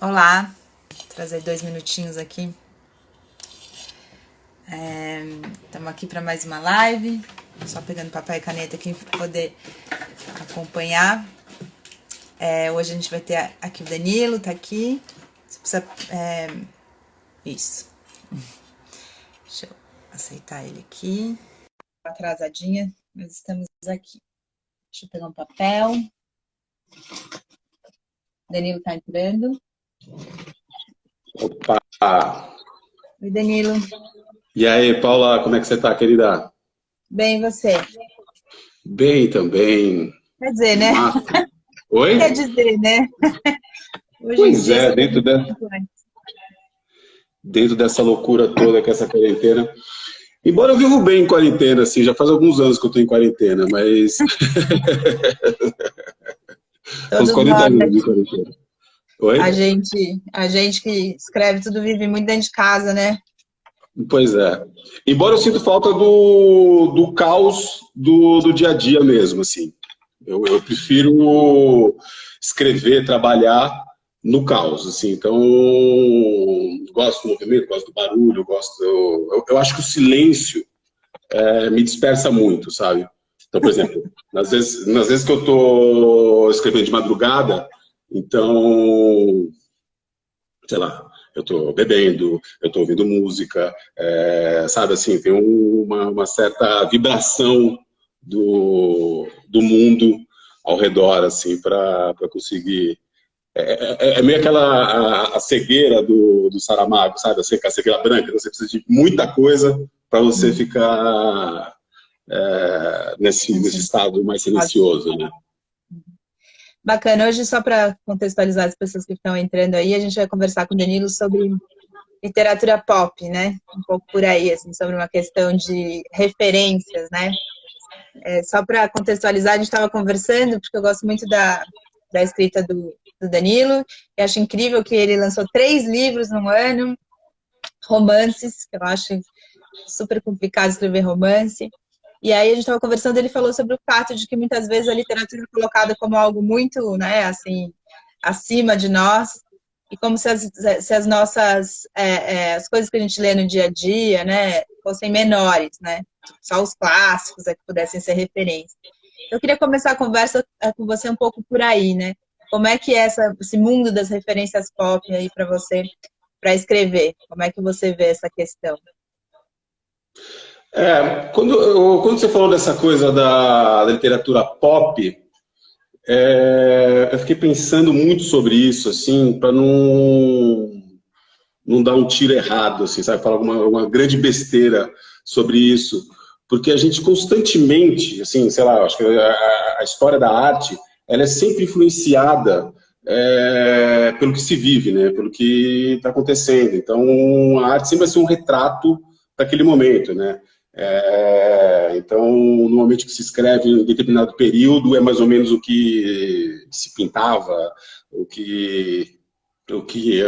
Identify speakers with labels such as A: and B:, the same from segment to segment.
A: Olá, vou trazer 2 minutinhos aqui. Estamos aqui para mais uma live. Só pegando papel e caneta aqui para poder acompanhar. Hoje a gente vai ter aqui o Danilo, tá aqui. Você precisa. Isso. Deixa eu aceitar ele aqui. Atrasadinha, mas estamos aqui. Deixa eu pegar um papel. Danilo tá entrando.
B: Opa!
A: Oi, Danilo.
B: E aí, Paula, como é que você tá, querida?
A: Bem, e você?
B: Bem também.
A: Quer dizer, né?
B: Oi?
A: Quer dizer, né? Hoje em
B: Pois
A: dia,
B: é, dentro dessa loucura toda que é essa quarentena. Embora eu vivo bem em quarentena, assim, já faz alguns anos que eu tô em quarentena, mas... Uns 40 anos de quarentena. Oi?
A: A gente que escreve tudo vive muito dentro de casa, né?
B: Pois é. Embora eu sinta falta do caos do dia a dia mesmo, assim. Eu prefiro escrever, trabalhar no caos, assim. Então, gosto do movimento, gosto do barulho, eu acho que o silêncio me dispersa muito, sabe? Então, por exemplo, nas vezes que eu tô escrevendo de madrugada, então, sei lá, eu tô bebendo, eu tô ouvindo música, sabe assim, tem uma certa vibração do mundo ao redor, assim, para conseguir... É meio aquela a cegueira do Saramago, sabe? A cegueira branca, você precisa de muita coisa para você ficar nesse estado mais silencioso, né?
A: Bacana. Hoje, só para contextualizar as pessoas que estão entrando aí, a gente vai conversar com o Danilo sobre literatura pop, né? Um pouco por aí, assim, sobre uma questão de referências, né? Só para contextualizar, a gente estava conversando, porque eu gosto muito da escrita do Danilo, e acho incrível que ele lançou 3 livros no ano, romances, que eu acho super complicado escrever romance. E aí a gente estava conversando, ele falou sobre o fato de que muitas vezes a literatura é colocada como algo muito, né, assim, acima de nós, e como se as nossas, as coisas que a gente lê no dia a dia, né, fossem menores, né, só os clássicos que pudessem ser referência. Eu queria começar a conversa com você um pouco por aí, né, como é que é esse mundo das referências pop aí para você, para escrever, como é que você vê essa questão?
B: Quando você falou dessa coisa da literatura pop, eu fiquei pensando muito sobre isso, assim, para não dar um tiro errado, assim, sabe? Falar uma grande besteira sobre isso. Porque a gente constantemente, assim, sei lá, acho que a história da arte, ela é sempre influenciada pelo que se vive, né? Pelo que está acontecendo. Então, a arte sempre vai ser um retrato daquele momento, né? Então, normalmente o que se escreve em determinado período é mais ou menos o que se pintava, o que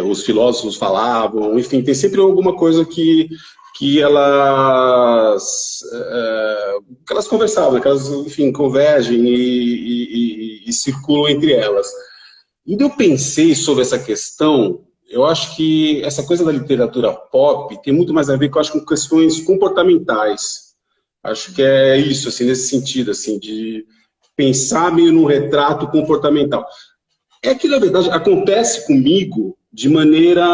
B: os filósofos falavam, enfim, tem sempre alguma coisa que elas conversavam, que elas, enfim, convergem e circulam entre elas. E eu pensei sobre essa questão, eu acho que essa coisa da literatura pop tem muito mais a ver, eu acho, com questões comportamentais. Acho que é isso, assim, nesse sentido, assim, de pensar meio num retrato comportamental. É que, na verdade, acontece comigo de maneira...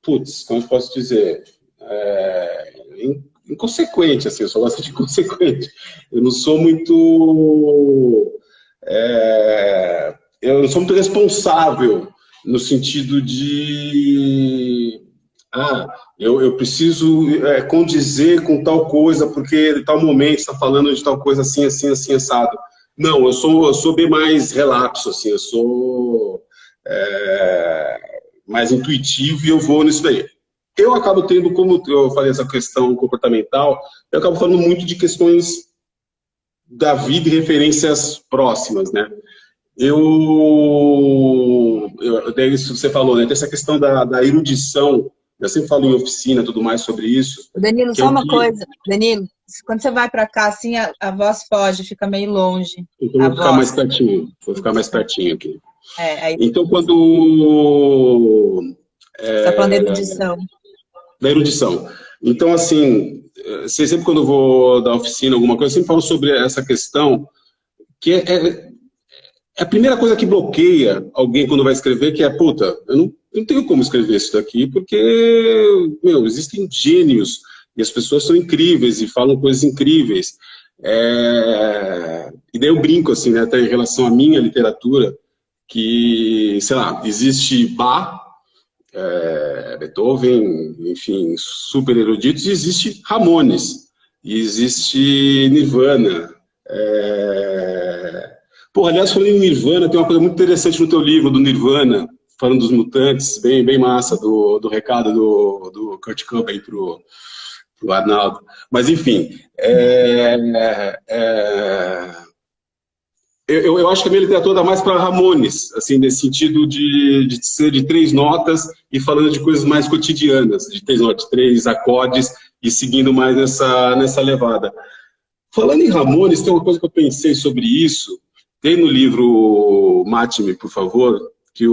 B: Putz, como eu posso dizer? Inconsequente, assim, eu só gosto de inconsequente. Eu não sou muito... eu não sou muito responsável no sentido de... eu preciso condizer com tal coisa, porque em tal momento está falando de tal coisa assim, assim, assim, assado. Não, eu sou bem mais relapso, assim, eu sou mais intuitivo e eu vou nisso daí. Eu acabo tendo, como eu falei, essa questão comportamental, eu acabo falando muito de questões da vida e referências próximas, né? Daí isso que você falou, né? Tem essa questão da erudição, Eu sempre falo em oficina, tudo mais sobre isso.
A: Danilo,
B: Que é
A: só
B: o
A: uma
B: que...
A: coisa. Danilo, quando você vai para cá, assim, a voz foge, fica meio longe.
B: Então,
A: A
B: vou ficar mais
A: voz.
B: pertinho. Vou ficar mais
A: Isso.
B: pertinho aqui.
A: Aí,
B: Então, quando...
A: você está falando de erudição.
B: Da erudição. Então, assim, sempre quando eu vou dar oficina, alguma coisa, eu sempre falo sobre essa questão, que é a primeira coisa que bloqueia alguém quando vai escrever, que é, puta, eu não tenho como escrever isso daqui, porque, meu, existem gênios, e as pessoas são incríveis, e falam coisas incríveis. E daí eu brinco, assim, né, até em relação à minha literatura, que, sei lá, existe Bach, Beethoven, enfim, super eruditos, e existe Ramones, e existe Nirvana. Aliás, falando em Nirvana, tem uma coisa muito interessante no teu livro do Nirvana, falando dos mutantes, bem massa, do recado do Kurt Cobain pro Arnaldo. Mas, enfim, eu acho que a minha literatura dá mais para Ramones, assim, nesse sentido de ser de 3 notas e falando de coisas mais cotidianas, de 3 notas, 3 acordes e seguindo mais nessa levada. Falando em Ramones, tem uma coisa que eu pensei sobre isso. Tem no livro Mate-me, por favor, que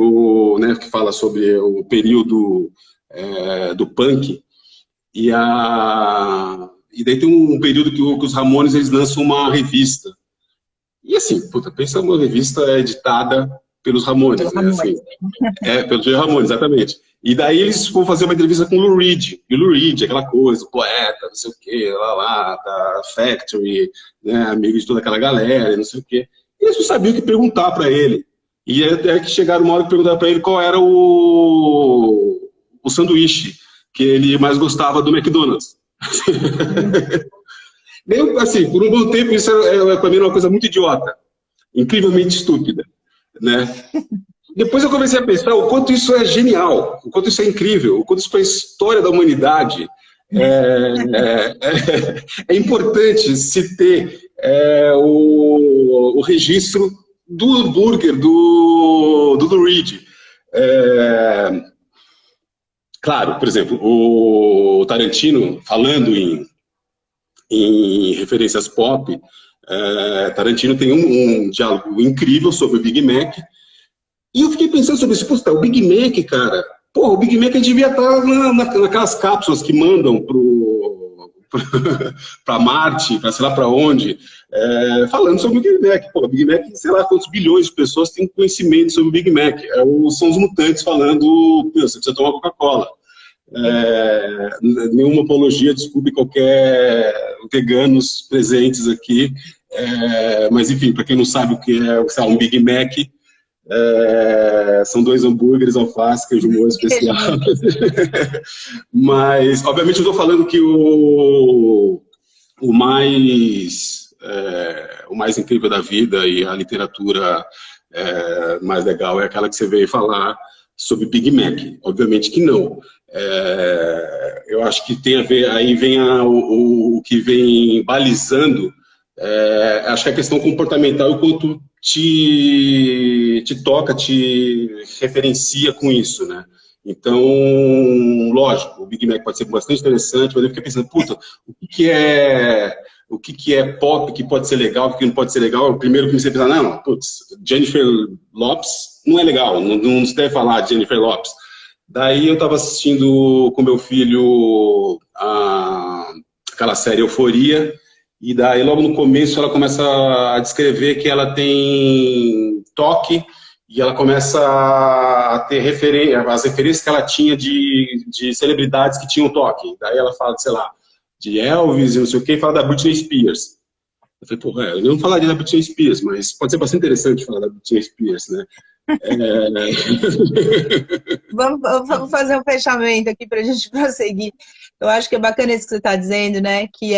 B: fala sobre o período do punk. E daí tem um período que os Ramones eles lançam uma revista. E assim, puta, pensa uma revista editada pelos Ramones, né? Assim, pelo Joey Ramone, exatamente. E daí eles vão fazer uma entrevista com o Lou Reed. E o Lou Reed, aquela coisa, poeta, não sei o quê, lá, da Factory, né, amigo de toda aquela galera, não sei o quê. E eles não sabiam o que perguntar para ele. E até que chegaram uma hora que perguntaram para ele qual era o sanduíche que ele mais gostava do McDonald's. Assim, por um bom tempo, isso para mim era uma coisa muito idiota, incrivelmente estúpida, né? Depois eu comecei a pensar o quanto isso é genial, o quanto isso é incrível, o quanto isso para a história da humanidade é importante se ter o registro do hambúrguer do Lou Reed. Claro, por exemplo, o Tarantino, falando em referências pop, Tarantino tem um diálogo incrível sobre o Big Mac. E eu fiquei pensando sobre isso. Pô, o Big Mac, cara, o Big Mac devia estar naquelas cápsulas que mandam para Marte, para sei lá para onde, falando sobre o Big Mac. Pô, o Big Mac, sei lá quantos bilhões de pessoas têm conhecimento sobre o Big Mac. São os mutantes falando, você precisa tomar Coca-Cola. Nenhuma apologia, desculpe qualquer veganos presentes aqui, mas enfim, para quem não sabe o que é, sei lá, um Big Mac, são 2 hambúrgueres, alface, queijo molho especial. Mas, obviamente, eu estou falando que o mais incrível da vida e a literatura mais legal é aquela que você veio falar sobre Big Mac. Obviamente que não. Eu acho que tem a ver, aí vem o que vem balizando, acho que a questão comportamental e o quanto te toca, te referencia com isso, né? Então, lógico, o Big Mac pode ser bastante interessante, mas eu fiquei pensando, puta, o que é pop, que pode ser legal, o que não pode ser legal. O primeiro que você pensa, não, putz, Jennifer Lopez não é legal, não se deve falar de Jennifer Lopez. Daí eu estava assistindo com meu filho aquela série Euforia, e daí logo no começo ela começa a descrever que ela tem toque, e ela começa a ter as referências que ela tinha de celebridades que tinham toque. Daí ela fala, sei lá, de Elvis e não sei o que, e fala da Britney Spears. Eu falei, porra, eu não falaria da Britney Spears, mas pode ser bastante interessante falar da Britney Spears, né?
A: Vamos fazer um fechamento aqui para a gente prosseguir. Eu acho que é bacana isso que você está dizendo, né? Que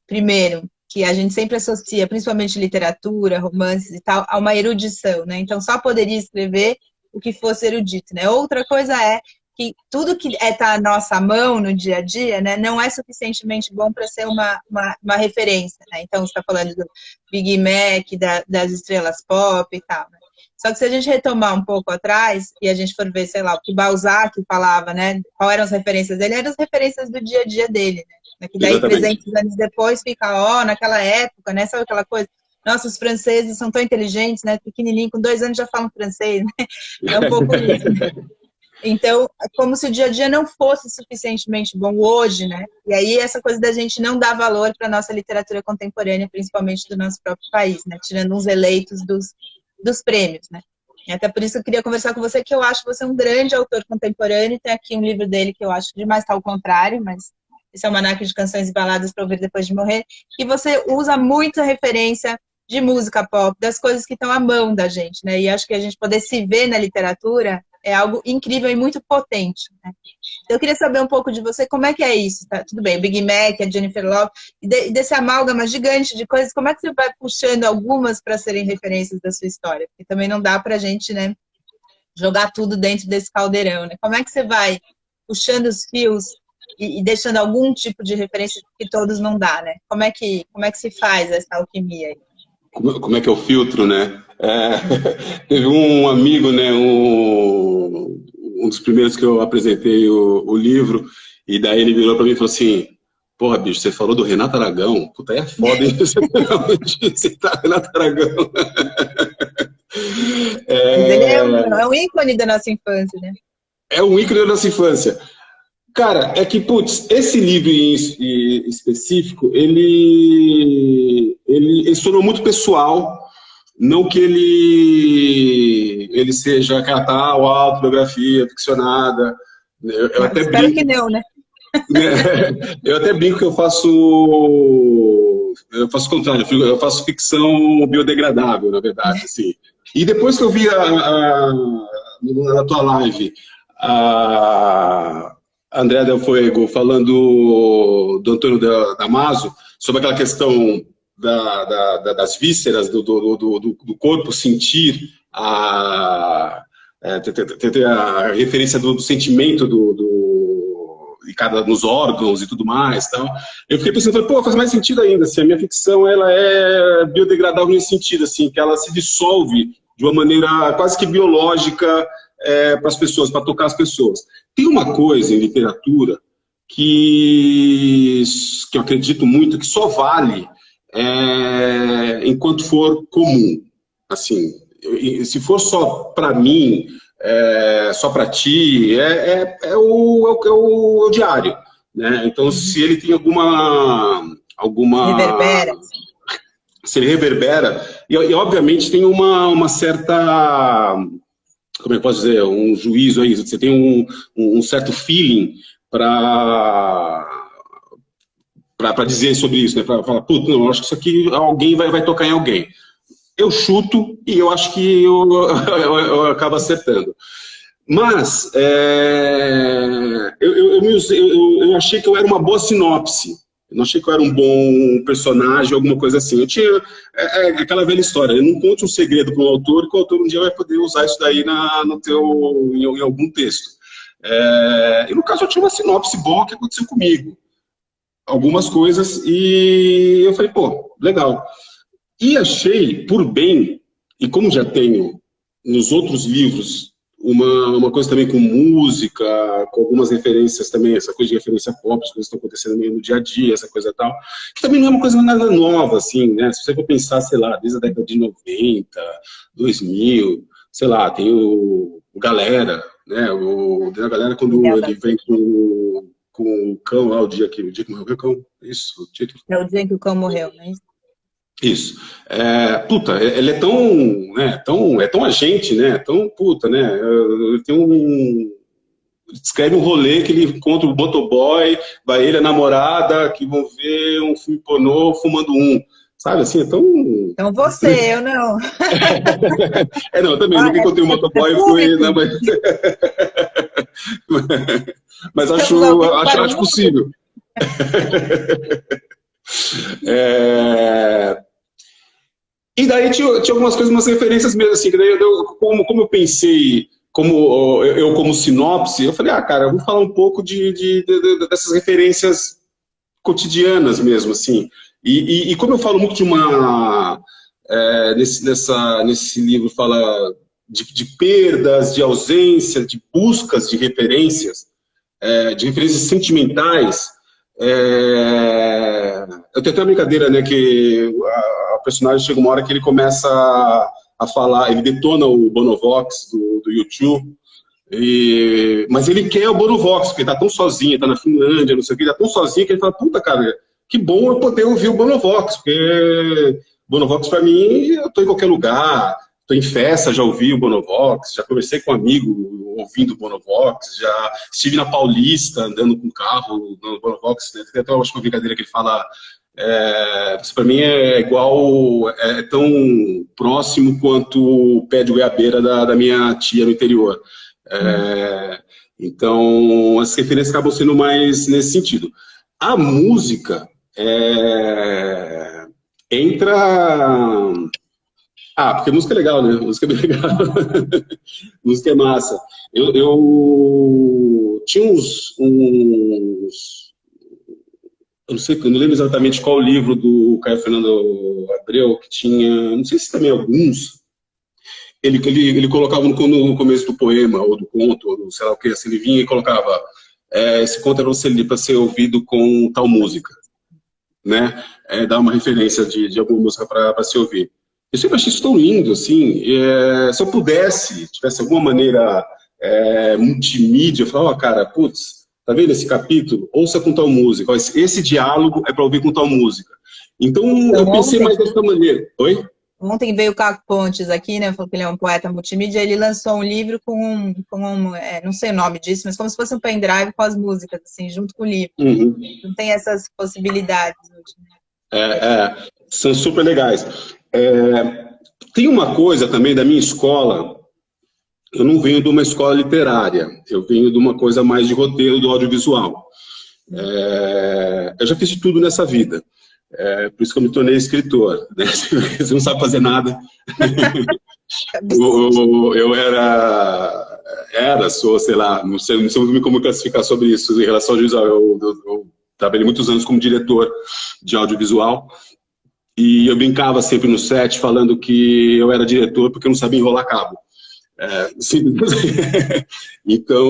A: primeiro, que a gente sempre associa, principalmente literatura, romances e tal, a uma erudição, né? Então, só poderia escrever o que fosse erudito, né? Outra coisa é que tudo que está à nossa mão no dia a dia, né, não é suficientemente bom para ser uma referência, né? Então, você está falando do Big Mac, das estrelas pop e tal, né? Só que se a gente retomar um pouco atrás e a gente for ver, sei lá, o que Balzac falava, né? Qual eram as referências dele? Eram as referências do dia a dia dele, né? Que daí,
B: Exatamente.
A: 300 anos depois, fica, ó, naquela época, né? Sabe aquela coisa? Nossa, os franceses são tão inteligentes, né? Pequenininho, com 2 anos já falam francês, né? É um pouco isso, né? Então, é como se o dia a dia não fosse suficientemente bom hoje, né? E aí essa coisa da gente não dar valor para a nossa literatura contemporânea, principalmente do nosso próprio país, né? Tirando uns eleitos dos prêmios, né? E até por isso eu queria conversar com você, que eu acho você um grande autor contemporâneo. Tem aqui um livro dele que eu acho demais tá ao contrário, mas esse é o Almanaque de Canções e Baladas para Ouvir Depois de Morrer. E você usa muita referência de música pop, das coisas que estão à mão da gente, né? E acho que a gente poder se ver na literatura é algo incrível e muito potente, né? Então, eu queria saber um pouco de você, como é que é isso? Tá? Tudo bem, o Big Mac, a Jennifer Love, e desse amálgama gigante de coisas, como é que você vai puxando algumas para serem referências da sua história? Porque também não dá para a gente, né, jogar tudo dentro desse caldeirão, né? Como é que você vai puxando os fios e deixando algum tipo de referência que todos não dá, né? Como é que se faz essa alquimia aí?
B: Como é que é o filtro, né? Teve um amigo, né, um dos primeiros que eu apresentei o livro, e daí ele virou para mim e falou assim: porra, bicho, você falou do Renato Aragão? Puta, é foda, hein? Você realmente citar Renato Aragão.
A: Mas ele é um ícone da nossa infância, né?
B: É um ícone da nossa infância. Cara, é que, putz, esse livro em específico, ele se tornou muito pessoal, não que ele seja aquela tal autobiografia ficcionada. Eu até
A: Espero
B: brinco,
A: que não, né?
B: eu até brinco que eu faço o contrário, eu faço ficção biodegradável, na verdade, assim. E depois que eu vi na tua live a André Del Fuego falando do Antônio Damasio sobre aquela questão das vísceras do corpo sentir ter a referência do sentimento de cada nos órgãos e tudo mais, então eu fiquei pensando, pô, faz mais sentido ainda, assim, a minha ficção ela é biodegradável nesse sentido, assim, que ela se dissolve de uma maneira quase que biológica para as pessoas, para tocar as pessoas. Tem uma coisa em literatura que eu acredito muito, que só vale enquanto for comum. Assim, se for só para mim, só para ti, é o diário, né? Então, se ele tem alguma
A: Reverbera.
B: se ele reverbera, e obviamente tem uma certa, como é que eu posso dizer, um juízo aí, você tem um certo feeling para dizer sobre isso, né? Para falar, putz, não, eu acho que isso aqui alguém vai tocar em alguém. Eu chuto e eu acho que eu acabo acertando. Mas eu achei que eu era uma boa sinopse. Eu não achei que eu era um bom personagem, alguma coisa assim. Eu tinha aquela velha história. Eu não conto um segredo para o autor, que o autor um dia vai poder usar isso daí em algum texto. E no caso eu tinha uma sinopse boa que aconteceu comigo. Algumas coisas, e eu falei, pô, legal. E achei, por bem, e como já tenho nos outros livros, uma coisa também com música, com algumas referências também, essa coisa de referência pop, as coisas que estão acontecendo meio no dia a dia, essa coisa tal, que também não é uma coisa nada nova, assim, né? Se você for pensar, sei lá, desde a década de 90, 2000, sei lá, tem o Galera, né? A Galera, quando ele vem com o cão lá, o dia que morreu o cão, isso, o título.
A: É o dia que o cão morreu, né?
B: Isso. Puta, ele é tão, né, é tão agente, né, tão puta, né, descreve um rolê que ele encontra o motoboy, vai ele e a namorada, que vão ver um filme pornô fumando sabe, assim, é tão...
A: Então você, eu não.
B: Não, eu também, nunca encontrei um motoboy, fui, não, mas acho possível. E daí tinha algumas coisas, umas referências mesmo, assim, que daí como eu pensei, como sinopse, eu falei, cara, eu vou falar um pouco dessas referências cotidianas mesmo, assim. E como eu falo muito de uma nesse livro fala de perdas, de ausência, de buscas de referências sentimentais. Eu tenho até uma brincadeira, né, que a personagem chega uma hora que ele começa a falar, ele detona o Bonovox do YouTube, mas ele quer o Bonovox, porque ele tá tão sozinho, tá na Finlândia, não sei o que, ele tá tão sozinho que ele fala, puta, cara, que bom eu poder ouvir o Bonovox, porque Bonovox para mim, eu tô em qualquer lugar, tô em festa, já ouvi o Bonovox, já conversei com um amigo ouvindo o Bonovox, já estive na Paulista andando com carro no Bonovox, né? Tem até acho que uma brincadeira que ele fala, isso para mim é igual, é tão próximo quanto o pé de goiabeira da minha tia no interior. Então, as referências acabam sendo mais nesse sentido. A música entra... porque música é legal, né? Música é bem legal. Música é massa. Eu tinha eu não lembro exatamente qual livro do Caio Fernando Abreu, que tinha, não sei se também alguns, ele colocava no começo do poema, ou do conto, ou do sei lá o que, assim, ele vinha e colocava, esse conto era para ser ouvido com tal música, né? Dar uma referência de alguma música para se ouvir. Eu sempre achei isso tão lindo, assim, se eu pudesse, tivesse alguma maneira multimídia, eu falava, cara, putz, tá vendo esse capítulo? Ouça com tal música, esse diálogo é para ouvir com tal música. Então eu pensei mais dessa maneira. Oi?
A: Ontem veio o Caco Pontes aqui, né, falou que ele é um poeta multimídia, ele lançou um livro com não sei o nome disso, mas como se fosse um pendrive com as músicas, assim, junto com o livro. Não tem essas possibilidades hoje.
B: São super legais. Tem uma coisa também da minha escola, eu não venho de uma escola literária, eu venho de uma coisa mais de roteiro do audiovisual. Eu já fiz de tudo nessa vida. Por isso que eu me tornei escritor, né? Você não sabe fazer nada. Sou, sei lá, não sei como classificar sobre isso em relação ao audiovisual. Eu trabalhei muitos anos como diretor de audiovisual e eu brincava sempre no set falando que eu era diretor porque eu não sabia enrolar cabo. Então,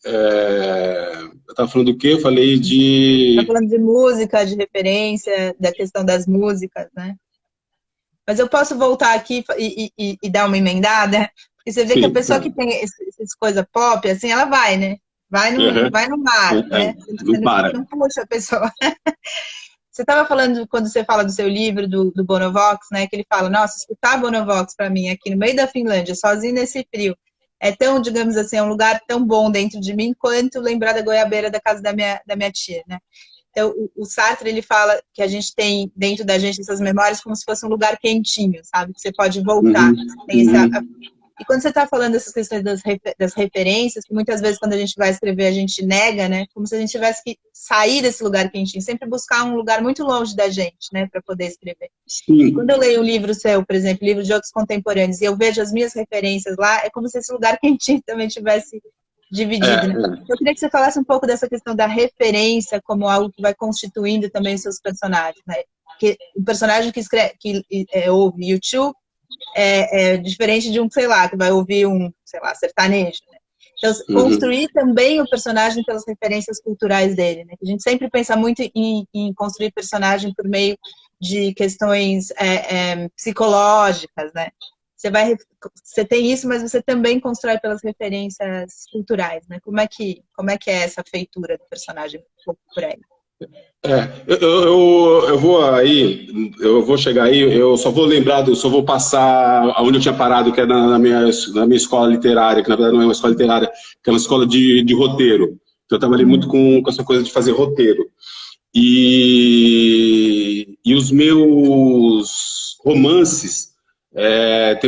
B: eu estava falando do quê? Eu falei de...
A: Está falando de música, de referência, da questão das músicas, né? Mas eu posso voltar aqui e dar uma emendada? Porque você vê que a pessoa que tem essas coisas pop, assim, ela vai, né? Vai no mar, né? Não puxa a pessoa. Você estava falando, quando você fala do seu livro, do Bonovox, né? Que ele fala, nossa, escutar Bonovox para mim aqui no meio da Finlândia, sozinho nesse frio, é tão, digamos assim, é um lugar tão bom dentro de mim quanto lembrar da goiabeira da casa da minha tia, né? Então, o Sartre, ele fala que a gente tem dentro da gente essas memórias como se fosse um lugar quentinho, sabe? Que você pode voltar. E quando você está falando dessas questões das referências, que muitas vezes quando a gente vai escrever a gente nega, né? Como se a gente tivesse que sair desse lugar quentinho, sempre buscar um lugar muito longe da gente, né? Para poder escrever. E quando eu leio um livro seu, por exemplo, livro de outros contemporâneos, e eu vejo as minhas referências lá, é como se esse lugar quentinho também tivesse dividido, né? Eu queria que você falasse um pouco dessa questão da referência como algo que vai constituindo também os seus personagens, né? Que o personagem que ouve YouTube é diferente de um, sei lá, que vai ouvir um, sei lá, sertanejo, né? Então, construir também o personagem pelas referências culturais dele, né? A gente sempre pensa muito em construir personagem por meio de questões psicológicas, né? Você tem isso, mas você também constrói pelas referências culturais, né? Como é que é essa feitura do personagem por aí?
B: Eu vou chegar aí, eu só vou passar aonde eu tinha parado, que é na minha escola literária, que na verdade não é uma escola literária, que é uma escola de roteiro. Então eu trabalhei muito com essa coisa de fazer roteiro. E os meus romances,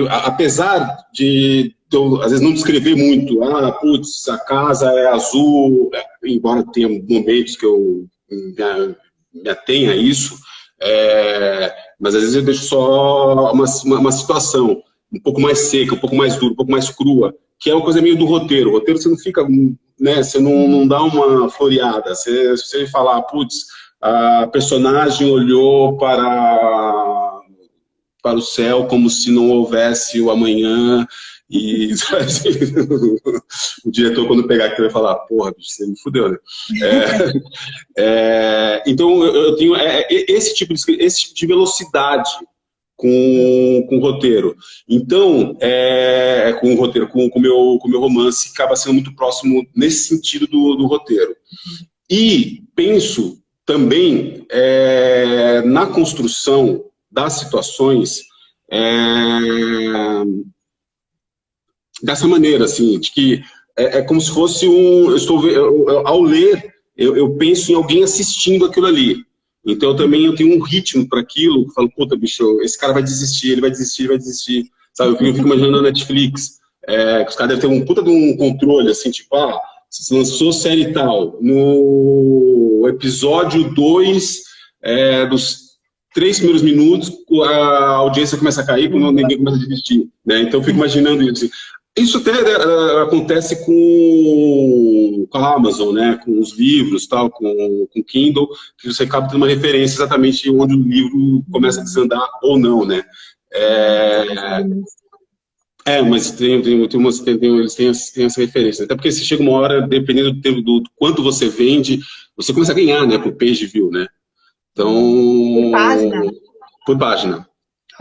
B: apesar de eu, às vezes, não descrever muito, putz, a casa é azul, embora tenha momentos que eu me atenha a isso, mas às vezes eu deixo só uma situação um pouco mais seca, um pouco mais dura, um pouco mais crua, que é uma coisa meio do roteiro. O roteiro você não fica, né, você não dá uma floreada. Você falar, putz, a personagem olhou para para o céu como se não houvesse o amanhã. E o diretor, quando pegar aquilo, vai falar, porra, bicho, você me fudeu, né? Então, eu tenho esse tipo de velocidade com o roteiro. Então, com o roteiro, com o meu romance, acaba sendo muito próximo nesse sentido do roteiro. E penso também na construção das situações dessa maneira, assim, de que é como se fosse ao ler, eu penso em alguém assistindo aquilo ali. Então, eu tenho um ritmo para aquilo, eu falo, puta, bicho, esse cara vai desistir, ele vai desistir, ele vai desistir. Sabe, eu fico imaginando na Netflix, que os caras devem ter um puta de um controle, assim, tipo, se lançou série tal, no episódio 2, dos 3 primeiros minutos, a audiência começa a cair quando ninguém começa a desistir, né? Então, eu fico imaginando isso, assim. Isso até acontece com a Amazon, né? Com os livros, tal, com o Kindle, que você acaba tendo uma referência exatamente onde o livro começa a desandar ou não, né? Mas eles têm essa referência. Até porque se chega uma hora, dependendo do quanto você vende, você começa a ganhar, né? Por page view, né? Então...
A: Por página.
B: Por página.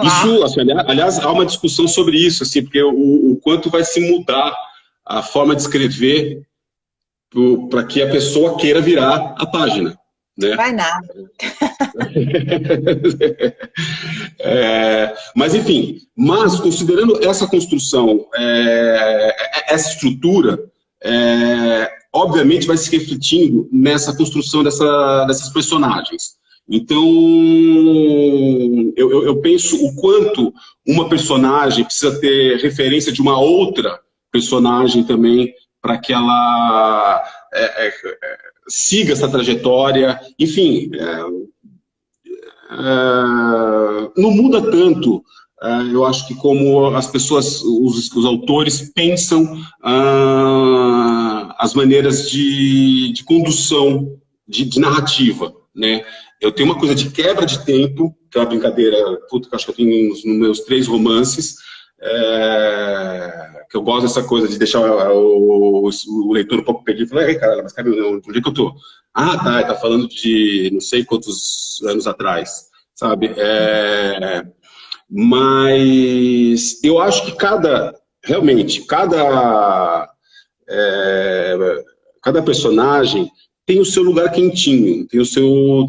B: Isso, assim, aliás, há uma discussão sobre isso, assim, porque o quanto vai se mudar a forma de escrever para que a pessoa queira virar a página, né? Vai nada. Mas, enfim, considerando essa construção, essa estrutura, obviamente vai se refletindo nessa construção dessas personagens. Então, eu penso o quanto uma personagem precisa ter referência de uma outra personagem também para que ela siga essa trajetória. Enfim, não muda tanto, eu acho que como as pessoas, os autores pensam as maneiras de condução, de narrativa, né? Eu tenho uma coisa de quebra de tempo, que é uma brincadeira, que eu acho que eu tenho nos meus 3 romances, que eu gosto dessa coisa de deixar o leitor um pouco perdido e falar, cara, mas cara, onde é que eu tô? Tá, ele tá falando de não sei quantos anos atrás, sabe? Mas eu acho que realmente, cada personagem tem o seu lugar quentinho, tem o seu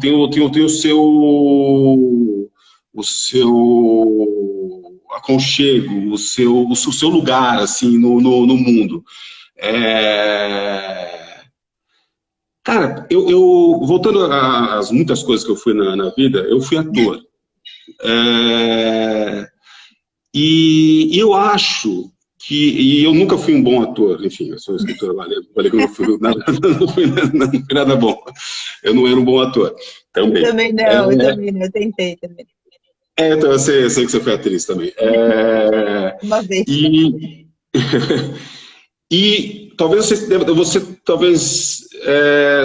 B: aconchego, o seu lugar, assim, no mundo. Cara, voltando às muitas coisas que eu fui na vida, eu fui ator. E eu acho e eu nunca fui um bom ator, enfim, eu sou escritor, falei que eu não fui nada bom. Eu não era um bom ator. Também.
A: Eu também não, eu tentei também.
B: Então eu sei que você foi atriz também.
A: Uma vez.
B: E talvez você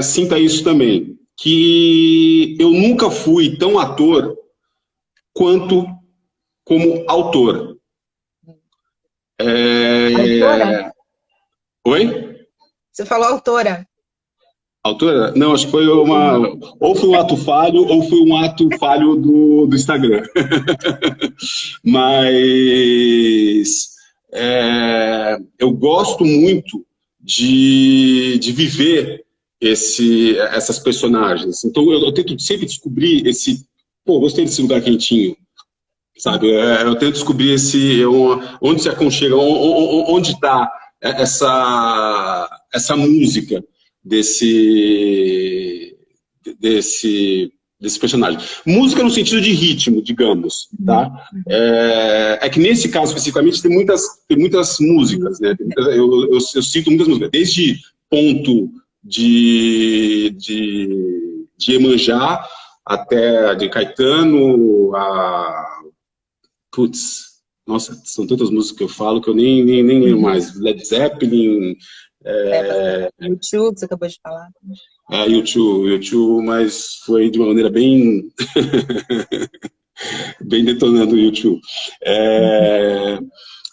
B: sinta isso também, que eu nunca fui tão ator quanto como autor.
A: Autora?
B: Oi?
A: Você falou autora.
B: Autora? Não, acho que foi ou foi um ato falho, ou foi um ato falho do Instagram. Mas eu gosto muito de viver essas personagens. Então eu tento sempre descobrir gostei desse lugar quentinho. Sabe, eu tento descobrir onde se aconchega, onde está essa música desse personagem. Música no sentido de ritmo, digamos, tá? Que nesse caso especificamente tem muitas músicas, né? Eu cito muitas músicas, desde Ponto de Iemanjá até de Caetano Putz, nossa, são tantas músicas que eu falo que eu nem lembro mais. Led Zeppelin...
A: U2, que você acabou de falar.
B: U2, mas foi de uma maneira bem... bem detonando o YouTube.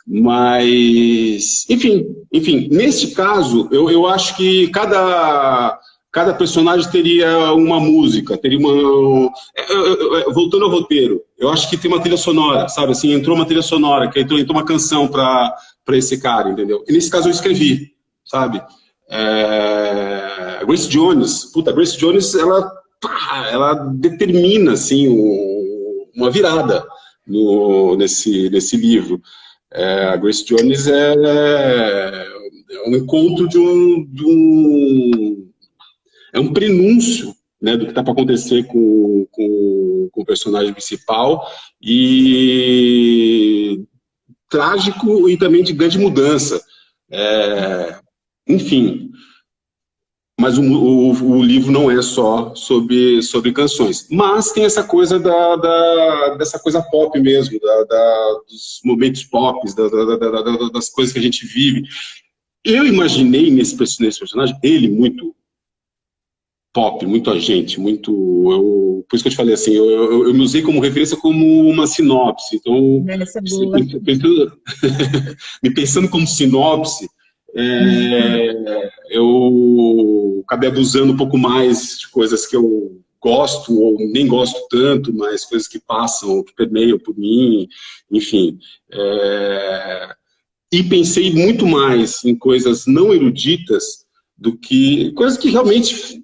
B: Mas, enfim, neste caso, eu acho que cada personagem teria uma música, teria uma... Voltando ao roteiro, eu acho que tem uma trilha sonora, sabe? Assim, entrou uma trilha sonora, que entrou uma canção para esse cara, entendeu? E nesse caso eu escrevi, sabe? Grace Jones, Grace Jones, ela determina, assim, uma virada nesse livro. A Grace Jones é um encontro é um prenúncio, né, do que está para acontecer com o personagem principal, e trágico e também de grande mudança. Enfim, mas o livro não é só sobre canções, mas tem essa coisa dessa coisa pop mesmo, dos momentos pop, das coisas que a gente vive. Eu imaginei nesse personagem, ele muito pop, muito agente, por isso que eu te falei assim, eu me usei como referência como uma sinopse, então, me pensando como sinopse, eu acabei abusando um pouco mais de coisas que eu gosto, ou nem gosto tanto, mas coisas que passam, que permeiam por mim, enfim. E pensei muito mais em coisas não eruditas do que coisas que realmente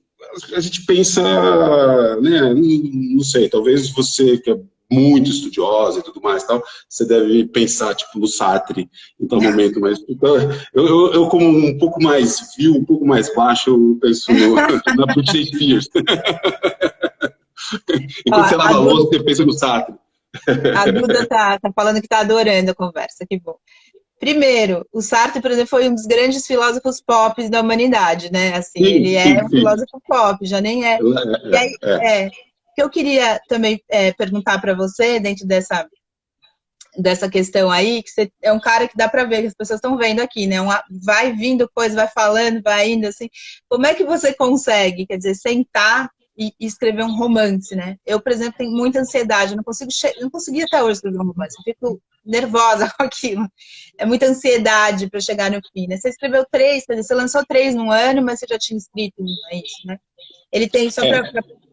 B: a gente pensa, né, não sei, talvez você que é muito estudiosa e tudo mais, tal, você deve pensar, tipo, no Sartre em tal momento, mas então, eu como um pouco mais um pouco mais baixo, eu penso na Britney Spears. Enquanto você lava a louça, você pensa no Sartre.
A: A Duda tá falando que tá adorando a conversa, que bom. Primeiro, o Sartre, por exemplo, foi um dos grandes filósofos pop da humanidade, né? Assim, ele é um filósofo pop, já nem é. E aí, o que eu queria também perguntar para você, dentro dessa questão aí, que você é um cara que dá para ver, que as pessoas estão vendo aqui, né? Vai vindo coisa, vai falando, vai indo, assim. Como é que você consegue, quer dizer, sentar e escrever um romance, né? Eu, por exemplo, tenho muita ansiedade, não consegui até hoje escrever um romance, eu fico nervosa com aquilo. É muita ansiedade para chegar no fim, né? Você escreveu 3, quer dizer, você lançou 3 num ano, mas você já tinha escrito é isso, né? Ele tem, só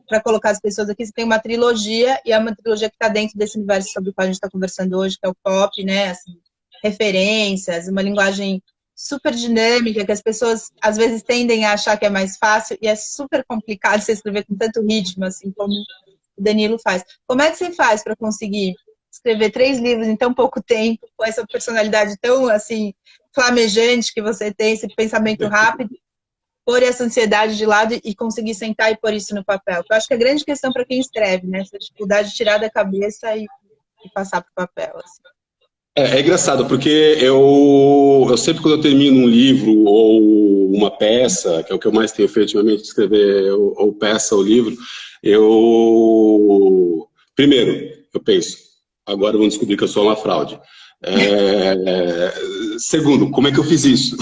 A: para colocar as pessoas aqui, você tem uma trilogia, e é uma trilogia que está dentro desse universo sobre o qual a gente está conversando hoje, que é o pop, né? Assim, referências, uma linguagem super dinâmica, que as pessoas às vezes tendem a achar que é mais fácil, e é super complicado você escrever com tanto ritmo, assim como o Danilo faz. Como é que você faz para conseguir escrever 3 livros em tão pouco tempo, com essa personalidade tão, assim, flamejante que você tem, esse pensamento rápido, pôr essa ansiedade de lado e conseguir sentar e pôr isso no papel? Eu acho que é a grande questão para quem escreve, né? Essa dificuldade de tirar da cabeça e passar para o papel, assim.
B: É engraçado, porque eu sempre, quando eu termino um livro ou uma peça, que é o que eu mais tenho feito ultimamente, escrever ou peça ou livro, primeiro, eu penso, agora vão descobrir que eu sou uma fraude. Segundo, como é que eu fiz isso?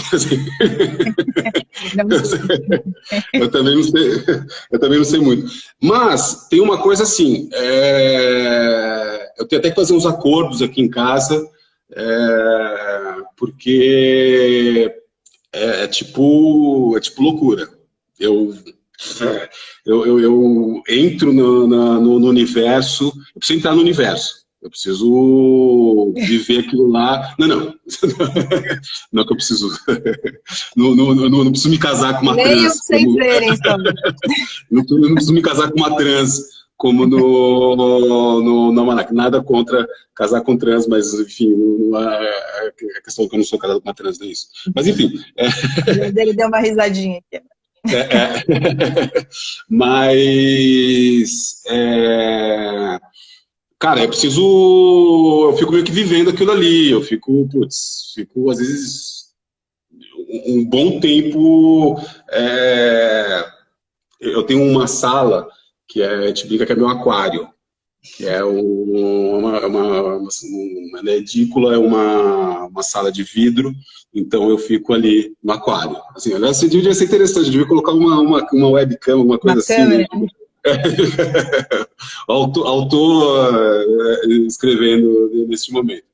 B: Eu também não sei muito. Mas tem uma coisa assim, eu tenho até que fazer uns acordos aqui em casa, porque é tipo loucura. Eu entro no universo, eu preciso entrar no universo. Eu preciso viver aquilo lá. Não. Não é que eu preciso. Não preciso me casar com uma trans. Não preciso me casar com uma trans, como no Almanac. Nada contra casar com trans, mas, enfim, a questão é que eu não sou casado com uma trans, não é isso. Mas, enfim.
A: Ele deu uma risadinha aqui.
B: Mas... cara, eu fico meio que vivendo aquilo ali, eu fico às vezes um bom tempo, eu tenho uma sala que a gente brinca que é meu aquário, que é uma edícula, é uma sala de vidro, então eu fico ali no aquário. Assim, aliás, esse dia devia ser interessante, devia colocar uma webcam, uma coisa assim, né? autor escrevendo nesse momento.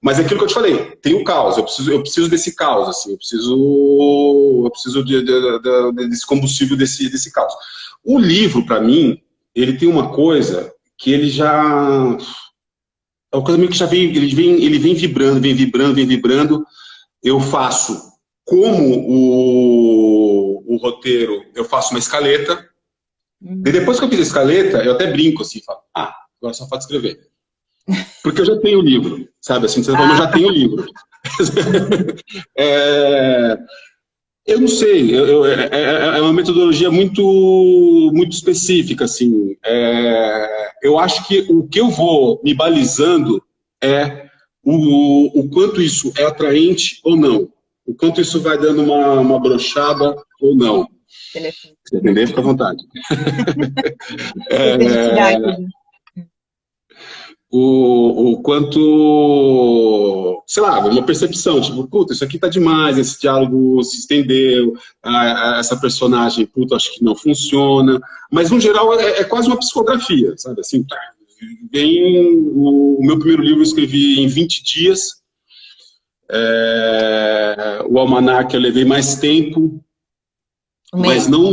B: Mas é aquilo que eu te falei, tem o caos, eu preciso desse caos, assim, eu preciso desse combustível desse caos. O livro, para mim, ele tem uma coisa que ele já... É uma coisa meio que já vem, ele vem vibrando, vem vibrando, vem vibrando. Eu faço, como o roteiro, eu faço uma escaleta. E depois que eu fiz a escaleta, eu até brinco assim, falo, agora só falta escrever. Porque eu já tenho o livro, sabe? Assim, de certa forma, eu já tenho o livro. Eu não sei, é uma metodologia muito específica, assim. Eu acho que o que eu vou me balizando é o quanto isso é atraente ou não. O quanto isso vai dando uma brochada ou não.
A: Telefone.
B: Se entender, fica à vontade. O quanto, sei lá, uma percepção, tipo, puta, isso aqui tá demais, esse diálogo se estendeu, essa personagem, puta, acho que não funciona, mas no geral é quase uma psicografia, sabe, assim, o meu primeiro livro eu escrevi em 20 dias, o Almanac eu levei mais tempo, mas não,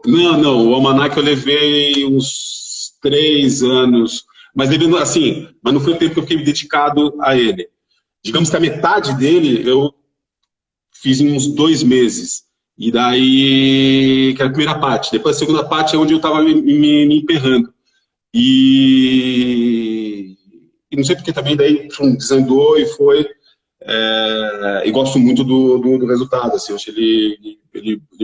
B: o Almanac eu levei uns 3 anos, mas assim, mas não foi o tempo que eu fiquei dedicado a ele. Digamos que a metade dele eu fiz em uns 2 meses. E daí, que era a primeira parte. Depois a segunda parte é onde eu estava me emperrando. E não sei porque também daí desandou e foi. E gosto muito do resultado, assim, eu acho ele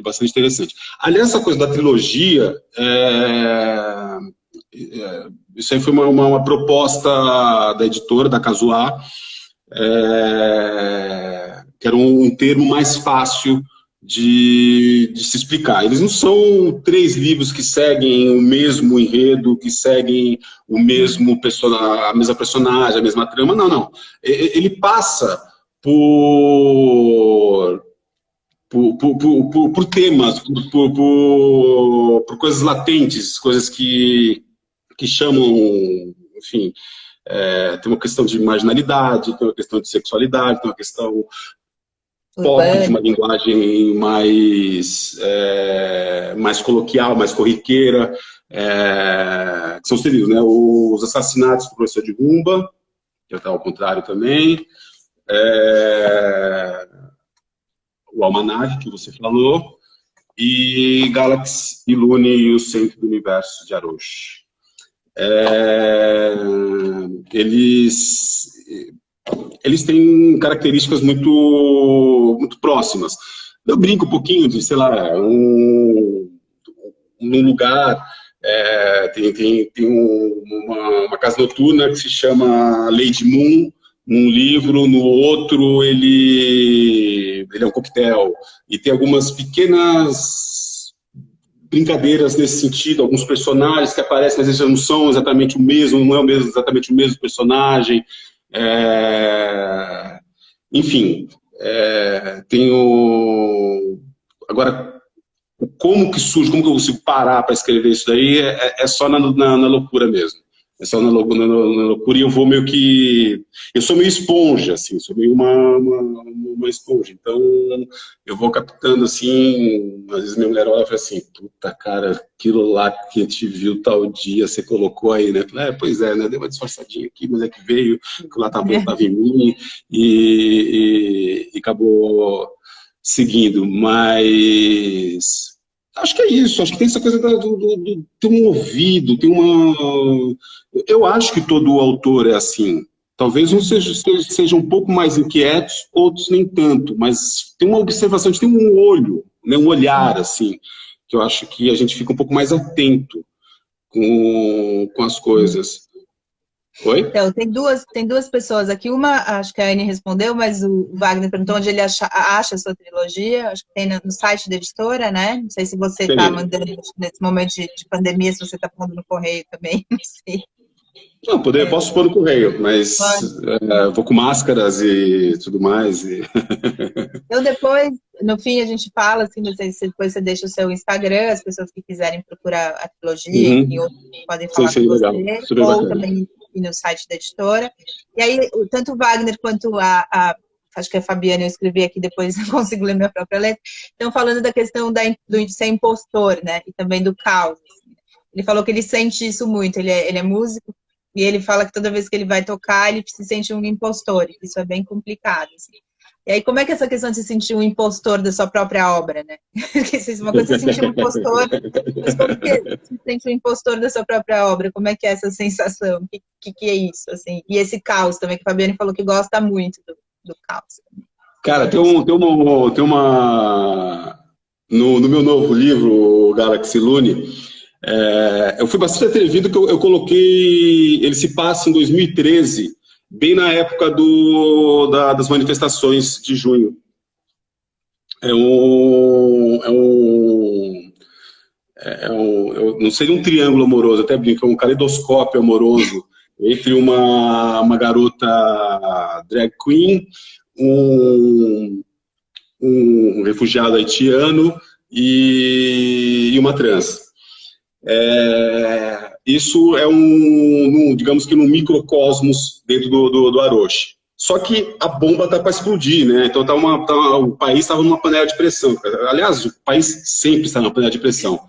B: bastante interessante. Aliás, essa coisa da trilogia, isso aí foi uma proposta da editora, da Casuá, que era um termo mais fácil de se explicar. Eles não são 3 livros que seguem o mesmo enredo, que seguem o mesmo a mesma personagem, a mesma trama, não. Ele passa por temas, por coisas latentes, coisas que chamam, enfim, tem uma questão de marginalidade, tem uma questão de sexualidade, tem uma questão pop, de uma linguagem mais coloquial, mais corriqueira, que são os livros, né? Os Assassinatos do Professor de Rumba, que está ao contrário também, o Almanac, que você falou, e Galaxy e Lune e o Centro do Universo de Aroshi. Eles têm características muito próximas. Eu brinco um pouquinho de, sei lá, num lugar, tem uma casa noturna que se chama Lady Moon, num livro, no outro ele é um coquetel, e tem algumas pequenas brincadeiras nesse sentido, alguns personagens que aparecem, mas eles não são exatamente o mesmo, não é exatamente o mesmo personagem, enfim, agora, como que surge, como que eu consigo parar para escrever isso daí, é só na loucura mesmo. É só na loucura, e eu vou meio que... Eu sou meio esponja, assim, sou meio uma esponja. Então, eu vou captando, assim... Às vezes minha mulher olha e fala assim, puta, cara, aquilo lá que a gente viu tal dia, você colocou aí, né? Pois é, né? Deu uma disfarçadinha aqui, mas é que veio, que lá estava em mim, e acabou seguindo. Mas... Acho que é isso, acho que tem essa coisa ter um ouvido, tem uma... Eu acho que todo autor é assim. Talvez uns sejam um pouco mais inquietos, outros nem tanto, mas tem uma observação, a gente tem um olho, né, um olhar, assim, que eu acho que a gente fica um pouco mais atento com as coisas. Oi?
A: Então, tem duas pessoas aqui. Uma, acho que a Anne respondeu, mas o Wagner perguntou onde ele acha a sua trilogia. Acho que tem no site da editora, né? Não sei se você está mandando nesse momento de pandemia, se você está pondo no correio também, não sei.
B: Não, posso pôr no correio, mas vou com máscaras e tudo mais.
A: Eu depois, no fim a gente fala, assim, depois você deixa o seu Instagram, as pessoas que quiserem procurar a trilogia, enfim, outros podem falar com
B: legal.
A: você,
B: Super
A: ou
B: bacana.
A: também ir no site da editora. E aí, tanto o Wagner quanto acho que a Fabiana, eu escrevi aqui, depois eu consigo ler minha própria letra, estão falando da questão do ser impostor, né, e também do caos. Ele falou que ele sente isso muito, ele é músico, e ele fala que toda vez que ele vai tocar, ele se sente um impostor, e isso é bem complicado, assim. E aí, como é que é essa questão de se sentir um impostor da sua própria obra, né? Porque uma coisa é se sentir um impostor, mas como que se sente um impostor da sua própria obra? Como é que é essa sensação? O que é isso, assim? E esse caos também, que a Fabiane falou que gosta muito do caos.
B: Cara, tem uma... No meu novo livro, Galaxy Lune, eu fui bastante atrevido que eu coloquei... Ele se passa em 2013, bem na época das manifestações de junho. Não seria um triângulo amoroso, até brinco, é um caleidoscópio amoroso entre uma garota drag queen, um refugiado haitiano e uma trans. Isso é digamos que num microcosmos dentro do Aroche. Só que a bomba está para explodir, né? Então o país estava numa panela de pressão. Aliás, o país sempre está numa panela de pressão.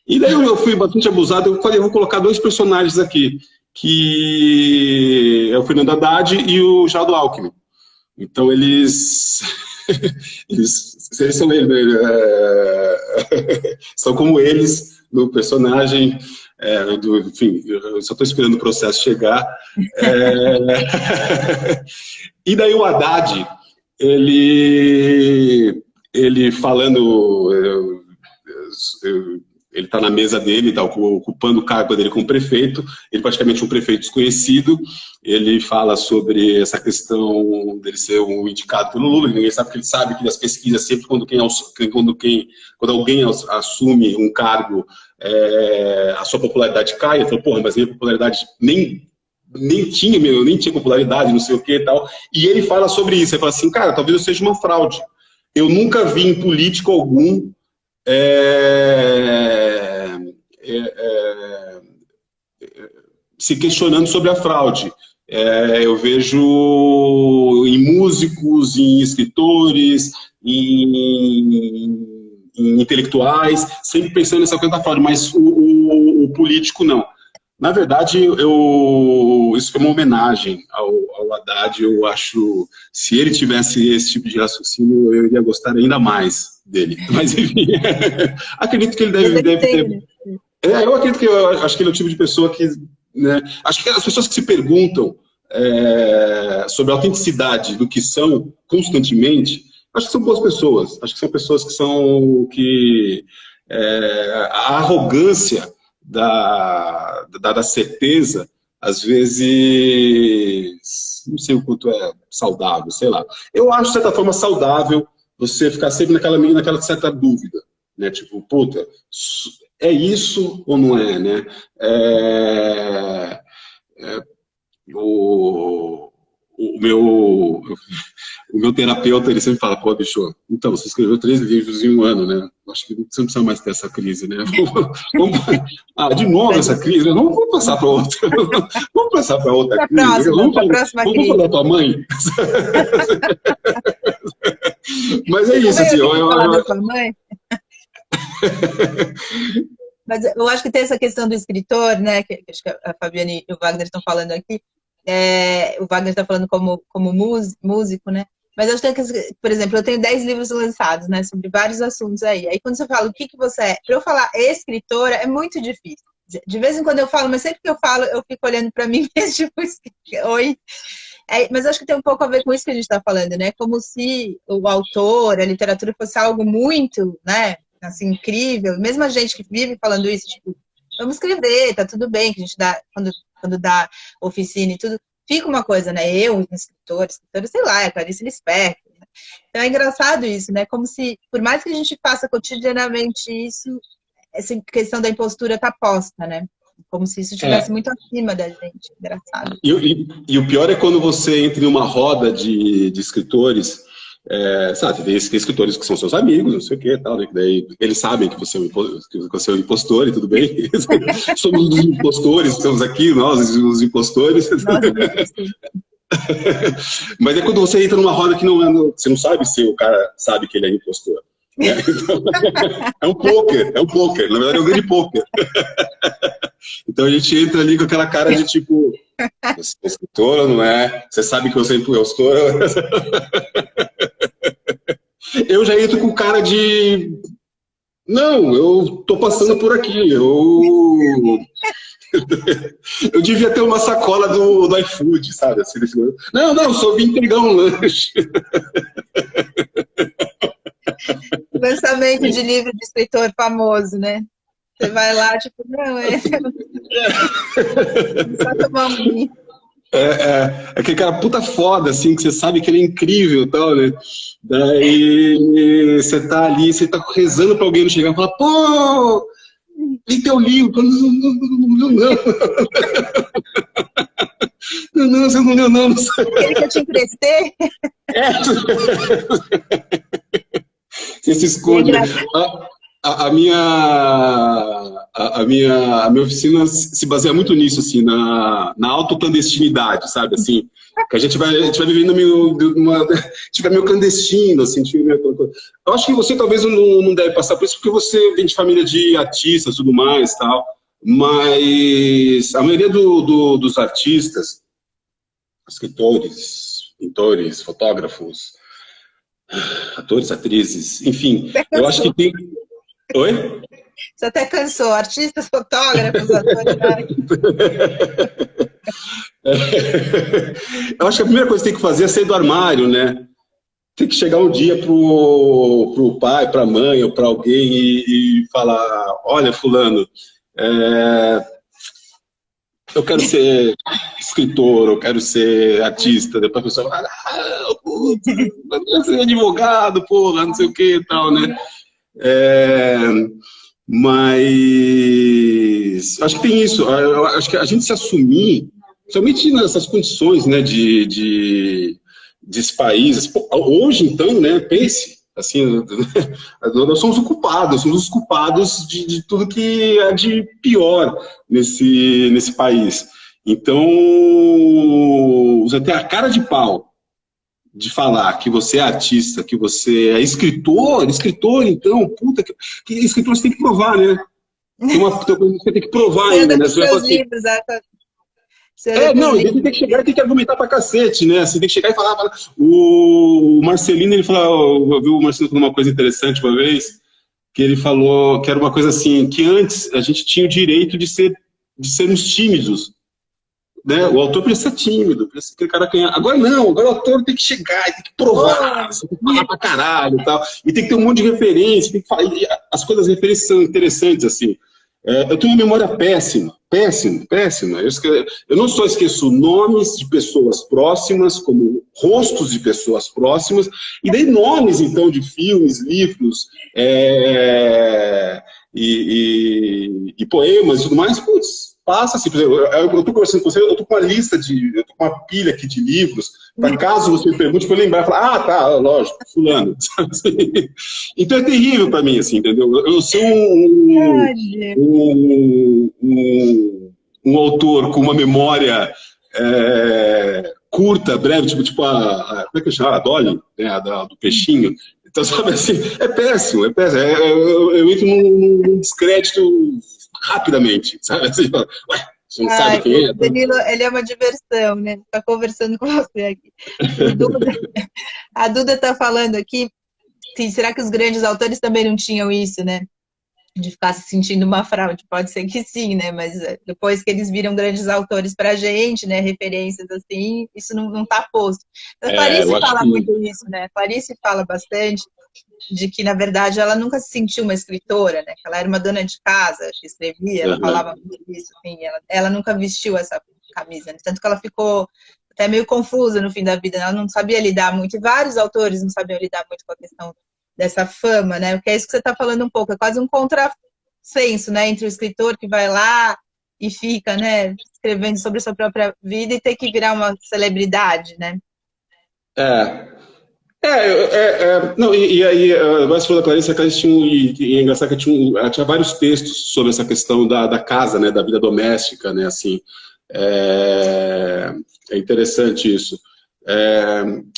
B: E daí eu fui bastante abusado, eu falei, vou colocar dois personagens aqui, que é o Fernando Haddad e o Geraldo Alckmin. Então eles são como eles no personagem, enfim, eu só estou esperando o processo chegar. E daí o Haddad, ele falando, ele está na mesa dele, está ocupando o cargo dele como prefeito, ele é praticamente um prefeito desconhecido, ele fala sobre essa questão dele ser um indicado pelo Lula, ninguém sabe que ele sabe que nas pesquisas, sempre quando alguém assume um cargo, a sua popularidade cai, ele falou, porra, mas minha popularidade nem tinha popularidade, não sei o que e tal, e ele fala sobre isso, ele fala assim, cara, talvez eu seja uma fraude, eu nunca vi em político algum se questionando sobre a fraude. Eu vejo em músicos, em escritores, em intelectuais, sempre pensando nessa coisa da fraude, mas o político não. Na verdade, isso foi uma homenagem ao Haddad. Eu acho, se ele tivesse esse tipo de raciocínio, eu iria gostar ainda mais dele. Mas, enfim, acredito que ele deve ter... eu acho que ele é o tipo de pessoa que... Né, acho que as pessoas que se perguntam sobre a autenticidade do que são constantemente, acho que são boas pessoas. Acho que são pessoas que a arrogância da certeza, às vezes, não sei o quanto é saudável, sei lá. Eu acho, de certa forma, saudável você ficar sempre naquela certa dúvida, né? Tipo, puta, é isso ou não é, né? O meu terapeuta, ele sempre fala, pô, bicho, então, você escreveu 3 livros em um ano, né? Acho que você não precisa mais ter essa crise, né? De novo essa crise? Vamos passar para outra. Vamos passar para outra crise. Vamos falar da tua mãe? Mas é isso, assim.
A: Falar da tua mãe? Mas eu acho que tem essa questão do escritor, né? Que acho que a Fabiane e o Wagner estão falando aqui. O Wagner está falando como músico, né? Mas eu acho que, por exemplo, eu tenho 10 livros lançados, né? Sobre vários assuntos aí. Aí quando você fala o que você é, para eu falar escritora é muito difícil. De vez em quando eu falo, mas sempre que eu falo, eu fico olhando para mim mesmo, tipo, oi. Mas acho que tem um pouco a ver com isso que a gente está falando, né? Como se o autor, a literatura fosse algo muito, né? Assim, incrível. Mesmo a gente que vive falando isso, tipo, vamos escrever, tá tudo bem, que a gente dá, quando dá oficina e tudo, fica uma coisa, né? Eu, escritora, sei lá, é Clarice Lispector. Né? Então é engraçado isso, né? Como se, por mais que a gente faça cotidianamente isso, essa questão da impostura tá posta, né? Como se isso estivesse muito acima da gente. Engraçado.
B: E o pior é quando você entra em uma roda de escritores Sabe, tem escritores que são seus amigos, não sei o que, tal, né? Daí eles sabem que você é um impostor e tudo bem. Somos os impostores, estamos aqui, nós, os impostores.
A: Nossa,
B: Mas é quando você entra numa roda que você não sabe se o cara sabe que ele é impostor. Né? Então, é um poker, na verdade é um grande poker. Então a gente entra ali com aquela cara de tipo, você é escritora ou não é? Você sabe que você é impostora? Eu já entro com cara de, não, eu tô passando por aqui, eu devia ter uma sacola do iFood, sabe? Assim, não, só vim entregar um lanche.
A: lançamento de livro de escritor famoso, né? Você vai lá, tipo, não, só tomar um vinho.
B: Aquele cara puta foda, assim, que você sabe que ele é incrível e tal, né? Daí você tá ali, você tá rezando pra alguém não chegar e falar, pô, li teu livro. Não, você não leu, não.
A: Aquele que eu te emprestei.
B: Você se esconde. A minha oficina se baseia muito nisso, assim, na autoclandestinidade, sabe? Assim, que a gente vai vivendo a gente vai meio clandestino, assim. Eu acho que você talvez não deve passar por isso, porque você vem de família de artistas e tudo mais, tal. Mas a maioria dos artistas, escritores, pintores, fotógrafos, atores, atrizes, enfim, eu acho que tem... Oi?
A: Você até cansou. Artistas, fotógrafos, atores,
B: Eu acho que a primeira coisa que tem que fazer é sair do armário, né? Tem que chegar um dia pro pai, pra mãe ou pra alguém e falar, olha, fulano, eu quero ser escritor, eu quero ser artista. Depois a pessoa fala, putz, eu quero ser advogado, porra, não sei o que e tal, né? Mas acho que tem isso. Eu acho que a gente se assumir, somente nessas condições, né, desse país. Hoje, então, né, pense, assim, nós somos os culpados de tudo que é de pior nesse país. Então, você tem a cara de pau de falar que você é artista, que você é escritor, então, puta, que escritor você tem que provar, né? Você tem que provar
A: você
B: ainda,
A: anda
B: né?
A: com
B: Você vai falar
A: seus
B: assim,
A: livros, você anda com os
B: não,
A: livros.
B: você tem que chegar e tem que argumentar pra cacete, né? Você tem que chegar e falar. O Marcelino, ele falou, eu vi o Marcelino falando uma coisa interessante uma vez, que ele falou que era uma coisa assim, que antes a gente tinha o direito de sermos tímidos. Né? O autor precisa ser tímido, precisa ser aquele cara que... Agora não, agora o autor tem que chegar, tem que provar, você tem que falar pra caralho e tal. E tem que ter um monte de referência, tem que falar... As coisas, as referências são interessantes, assim. Eu tenho uma memória péssima. Eu não só esqueço nomes de pessoas próximas, como rostos de pessoas próximas, e daí nomes, então, de filmes, livros, e poemas e tudo mais, putz, passa assim, por exemplo, eu estou conversando com você, eu estou com uma lista eu estou com uma pilha aqui de livros, para caso você me pergunte, para eu lembrar, falar, tá, lógico, fulano. Então é terrível para mim, assim, entendeu? Eu sou um autor com uma memória curta, breve, tipo como é que eu chamo? A Dolly, né, do peixinho. Então, sabe assim, é péssimo. Eu entro num descrédito rapidamente, sabe? Assim, ué, você não sabe quem é?
A: O Danilo, ele é uma diversão, né? Tá conversando com você aqui. A Duda está falando aqui, será que os grandes autores também não tinham isso, né? De ficar se sentindo uma fraude? Pode ser que sim, né? Mas depois que eles viram grandes autores pra gente, né? Referências assim, isso não tá posto. A Clarice fala muito isso, né? A Clarice fala bastante de que, na verdade, ela nunca se sentiu uma escritora, né? Ela era uma dona de casa que escrevia, ela falava muito disso, assim, ela nunca vestiu essa camisa, né? Tanto que ela ficou até meio confusa no fim da vida, ela não sabia lidar muito, e vários autores não sabiam lidar muito com a questão dessa fama, né? Porque é isso que você está falando um pouco, é quase um contrassenso, né? Entre o escritor que vai lá e fica, né, escrevendo sobre a sua própria vida e ter que virar uma celebridade, né?
B: Não, e aí, agora você falou da Clarice, a Clarice tinha e é engraçado que ela tinha vários textos sobre essa questão da casa, né, da vida doméstica, né, assim, é interessante isso.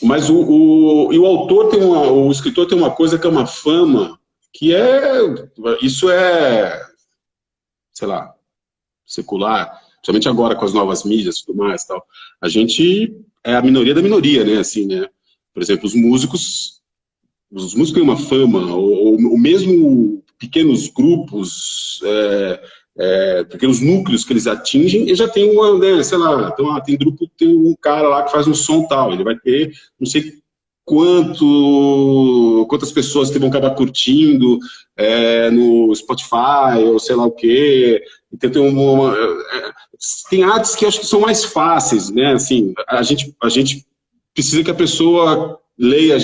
B: Mas o autor o escritor tem uma coisa que é uma fama, que isso sei lá, secular, principalmente agora com as novas mídias e tudo mais, tal. A gente é a minoria da minoria, né, assim, né. Por exemplo, os músicos têm uma fama, ou mesmo pequenos grupos, pequenos núcleos que eles atingem, e já tem uma, né, sei lá, então, tem grupo, tem um cara lá que faz um som tal, ele vai ter não sei quantas pessoas que vão acabar curtindo no Spotify, ou sei lá o quê. Então, tem artes que eu acho que são mais fáceis, né, assim, a gente precisa que a pessoa leia,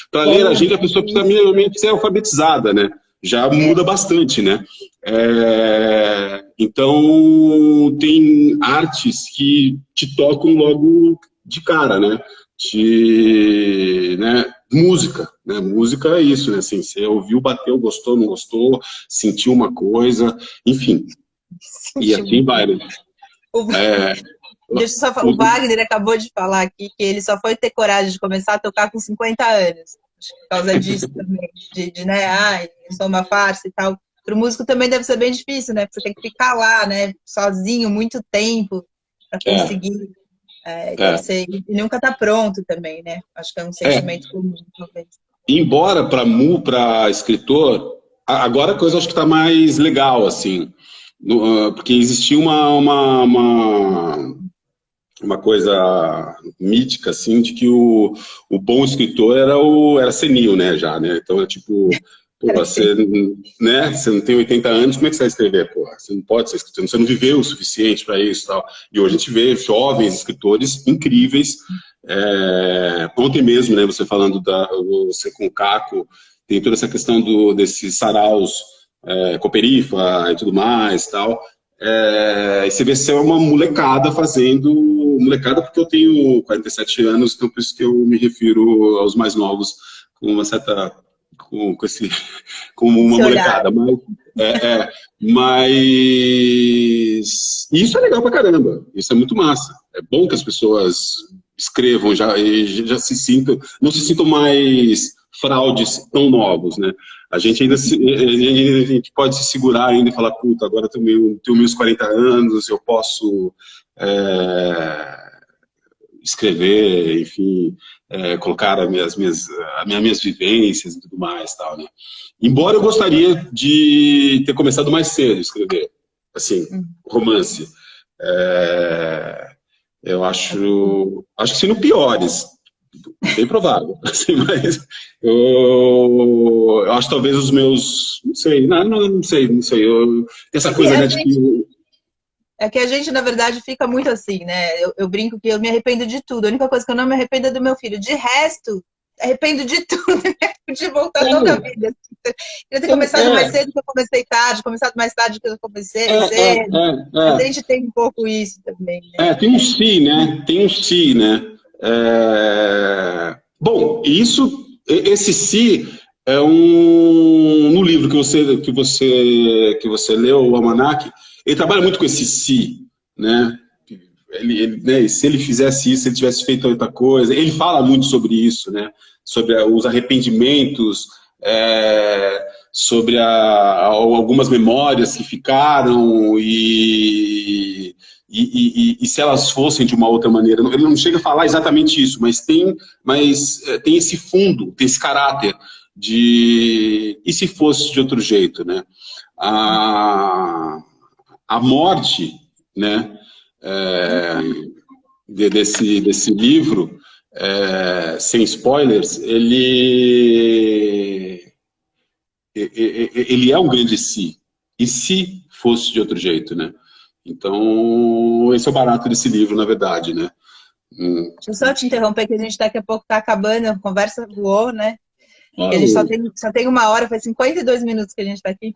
B: para ler a gente, a pessoa precisa minimamente ser alfabetizada, né? Já muda bastante, né? Então, tem artes que te tocam logo de cara, né? Né? Música, né? Música é isso, né? Assim, você ouviu, bateu, gostou, não gostou, sentiu uma coisa, enfim. E assim vai, né?
A: Deixa eu só falar, o Wagner acabou de falar aqui que ele só foi ter coragem de começar a tocar com 50 anos. Acho que por causa disso também, né, eu sou uma farsa e tal. Para o músico também deve ser bem difícil, né? Porque você tem que ficar lá, né, sozinho, muito tempo para conseguir. Deve ser, e nunca tá pronto também, né? Acho que é um sentimento comum, talvez.
B: Embora para escritor, agora a coisa acho que está mais legal, assim, porque existia uma coisa mítica, assim, de que o bom escritor era senil, né, já, né? Então é tipo, você não tem 80 anos, como é que você vai escrever, porra? Você não pode ser escritor, você não viveu o suficiente para isso e tal. E hoje a gente vê jovens escritores incríveis. Ontem mesmo, né, você falando você com o Caco, tem toda essa questão desses saraus, Cooperifa e tudo mais, tal. E você vê se é uma molecada fazendo... Molecada porque eu tenho 47 anos, então por isso que eu me refiro aos mais novos com uma certa... como uma molecada. Mas isso é legal pra caramba. Isso é muito massa. É bom que as pessoas escrevam já se sintam... Não se sintam mais fraudes tão novos, né? A gente ainda a gente pode se segurar ainda e falar, puta, agora eu tenho meus 40 anos, eu posso escrever, enfim, colocar as minhas vivências e tudo mais, tal, né? Embora eu gostaria de ter começado mais cedo a escrever, assim, romance. Eu acho que sendo piores, bem provável, assim, mas eu acho talvez os meus, não sei, essa coisa, né, de que...
A: É que a gente, na verdade, fica muito assim, né? Eu brinco que eu me arrependo de tudo. A única coisa que eu não me arrependo é do meu filho. De resto, arrependo de tudo. De voltar toda a vida. Eu ter começado mais cedo que eu comecei tarde, começado mais tarde que eu comecei cedo. A gente tem um pouco isso também, né?
B: Tem um si, né? Tem um si, né? Bom, esse si é no livro que você leu, o Almanac, ele trabalha muito com esse si, né? Né? Se ele fizesse isso, se ele tivesse feito outra coisa, ele fala muito sobre isso, né? Sobre os arrependimentos, sobre algumas memórias que ficaram e se elas fossem de uma outra maneira. Ele não chega a falar exatamente isso, mas tem esse fundo, tem esse caráter de... E se fosse de outro jeito, né? A morte, né, desse livro, sem spoilers, ele é um grande si. E se fosse de outro jeito, né? Então, esse é o barato desse livro, na verdade, né?
A: Deixa eu só te interromper, que a gente daqui a pouco está acabando, a conversa voou, né? A gente só tem 1 hora, faz 52 minutos que a gente está aqui.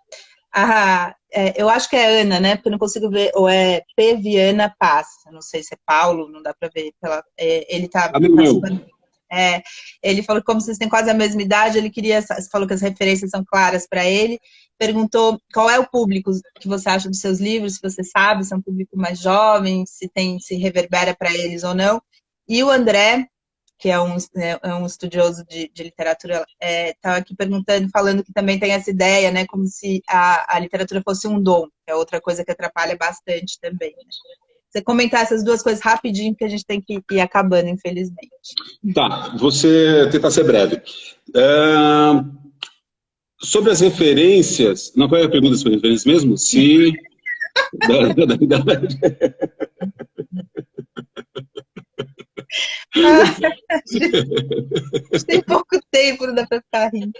A: Eu acho que é Ana, né? Porque eu não consigo ver, ou é P. Viana Paz. Eu não sei se é Paulo, não dá para ver. Ele está participando. Ele falou que como vocês têm quase a mesma idade, ele queria, você falou que as referências são claras para ele, perguntou qual é o público que você acha dos seus livros, se você sabe, se é um público mais jovem, se reverbera para eles ou não. E o André, que é um estudioso de literatura, estava aqui perguntando, falando que também tem essa ideia, né, como se a literatura fosse um dom, que é outra coisa que atrapalha bastante também, né? Você comentar essas duas coisas rapidinho, que a gente tem que ir acabando, infelizmente.
B: Tá, você tentar ser breve. Sobre as referências, não, qual é a pergunta sobre referências mesmo? Se...
A: Tem pouco tempo, não dá para ficar rindo.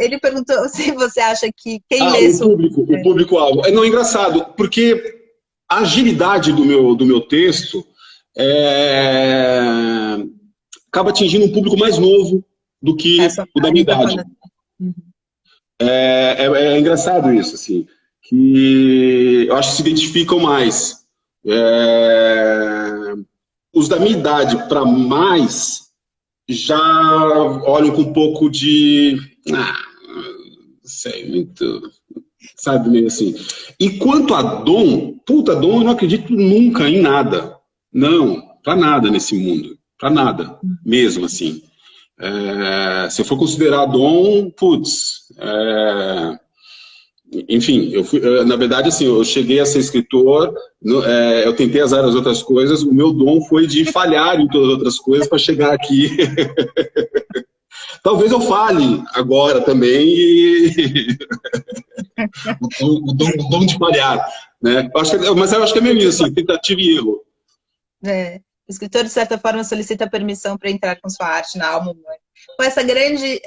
A: Ele perguntou se você acha que quem lê...
B: O público-alvo. Não, é engraçado, porque a agilidade do meu texto acaba atingindo um público mais novo do que o da minha idade. É engraçado isso, assim, que eu acho que se identificam mais. Os da minha idade para mais já olham com um pouco de... não sei, muito... sabe, meio assim. E quanto a dom, puta, dom eu não acredito nunca em nada. Não, pra nada nesse mundo. Pra nada, mesmo assim. Se eu for considerar dom, putz... enfim, na verdade, assim, eu cheguei a ser escritor, eu tentei as várias outras coisas, o meu dom foi de falhar em todas as outras coisas para chegar aqui. Talvez eu fale agora também, o dom de falhar, né? Mas eu acho que é meio isso, assim, tentativa e erro.
A: O escritor, de certa forma, solicita permissão para entrar com sua arte na alma humana. Com essa grande,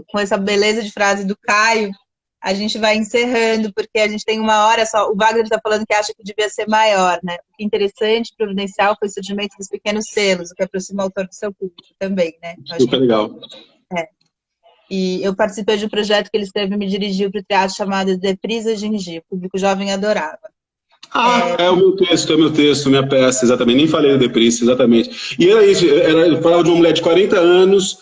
A: com essa beleza de frase do Caio, a gente vai encerrando, porque a gente tem uma hora só. O Wagner está falando que acha que devia ser maior, né? O que é interessante, providencial, foi o surgimento dos pequenos selos, o que aproxima o autor do seu público também, né?
B: Super legal.
A: E eu participei de um projeto que ele escreveu e me dirigiu para o teatro chamado Deprisa Gengi, o público jovem adorava.
B: É o meu texto, minha peça, exatamente. Nem falei do Deprisa, exatamente. E era isso, eu falava de uma mulher de 40 anos,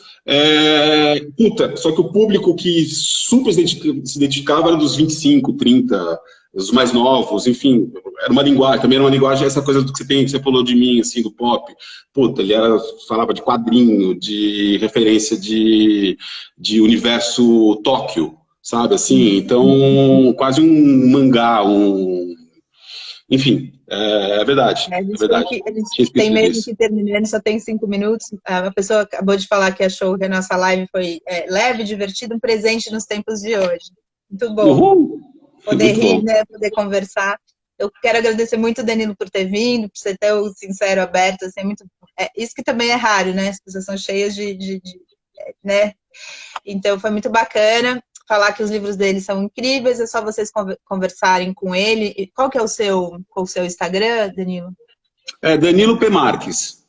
B: só que o público que super se identificava era dos 25, 30, os mais novos, enfim, era uma linguagem, também era uma linguagem, essa coisa do que você falou de mim, assim, do pop. Puta, ele falava de quadrinho, de referência de universo Tóquio, sabe, assim, então, quase um mangá, enfim, é verdade.
A: A gente tem mesmo que terminar, só tem 5 minutos. A pessoa acabou de falar que achou que a nossa live foi leve, divertida, um presente nos tempos de hoje. Muito bom.
B: Uhul.
A: Poder rir, né? Poder conversar. Eu quero agradecer muito, Danilo, por ter vindo, por ser tão sincero, aberto. Assim, isso que também é raro, né? As pessoas são cheias né? Então, foi muito bacana. Falar que os livros dele são incríveis, é só vocês conversarem com ele. E qual que é o seu Instagram, Danilo?
B: Danilo P. Marques.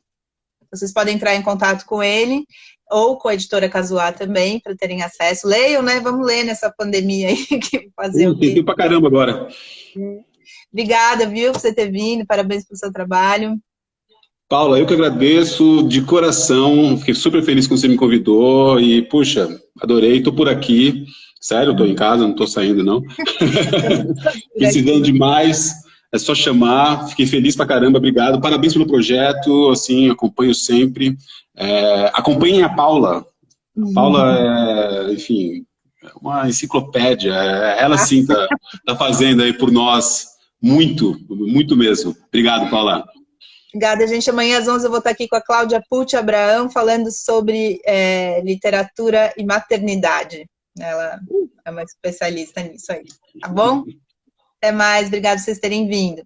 A: Vocês podem entrar em contato com ele, ou com a editora Casuá também, para terem acesso. Leiam, né? Vamos ler nessa pandemia aí. Fazer
B: tem tempo pra caramba agora.
A: Obrigada, viu, por você ter vindo. Parabéns pelo seu trabalho.
B: Paula, eu que agradeço de coração. Fiquei super feliz que você me convidou. E, puxa, adorei. Tô por aqui. Sério, eu tô em casa, não tô saindo, não. Precisando demais, é só chamar. Fiquei feliz pra caramba, obrigado. Parabéns pelo projeto, assim, acompanho sempre. Acompanhem a Paula. A Paula enfim, é uma enciclopédia. Ela sim tá fazendo aí por nós muito, muito mesmo. Obrigado, Paula.
A: Obrigada, gente. Amanhã às 11 eu vou estar aqui com a Cláudia Pucci Abraão, falando sobre literatura e maternidade. Ela é uma especialista nisso aí, tá bom? Até mais, obrigada por vocês terem vindo.